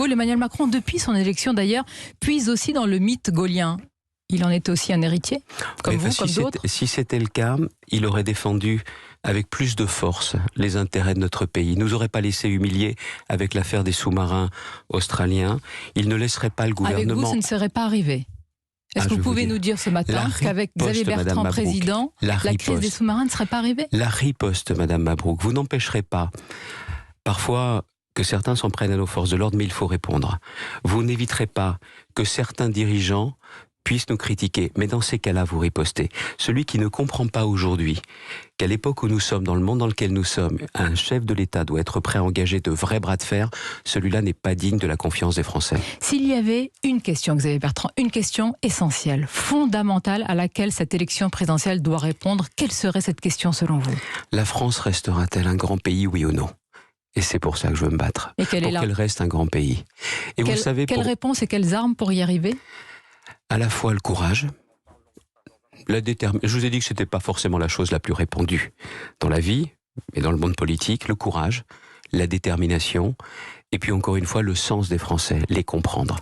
Gaulle. Emmanuel Macron, depuis son élection d'ailleurs, puise aussi dans le mythe gaulien. Il en était aussi un héritier, comme vous, comme d'autres. Si c'était le cas, il aurait défendu avec plus de force les intérêts de notre pays. Il ne nous aurait pas laissé humilier avec l'affaire des sous-marins australiens. Il ne laisserait pas le gouvernement... Avec vous, ce ne serait pas arrivé. Est-ce que vous pouvez nous dire ce matin qu'avec Xavier Bertrand président, la crise des sous-marins ne serait pas arrivée? La riposte, Madame Mabrouk, vous n'empêcherez pas parfois que certains s'en prennent à nos forces de l'ordre, mais il faut répondre. Vous n'éviterez pas que certains dirigeants puissent nous critiquer, mais dans ces cas-là, vous ripostez. Celui qui ne comprend pas aujourd'hui qu'à l'époque où nous sommes, dans le monde dans lequel nous sommes, un chef de l'État doit être prêt à engager de vrais bras de fer, celui-là n'est pas digne de la confiance des Français. S'il y avait une question, Xavier Bertrand, une question essentielle, fondamentale, à laquelle cette élection présidentielle doit répondre, quelle serait cette question selon vous? La France restera-t-elle un grand pays, oui ou non? Et c'est pour ça que je veux me battre, pour qu'elle reste un grand pays. Et vous savez, quelle réponse et quelles armes pour y arriver? À la fois le courage, la détermination. Je vous ai dit que ce n'était pas forcément la chose la plus répandue dans la vie, mais dans le monde politique, le courage, la détermination, et puis encore une fois le sens des Français, les comprendre.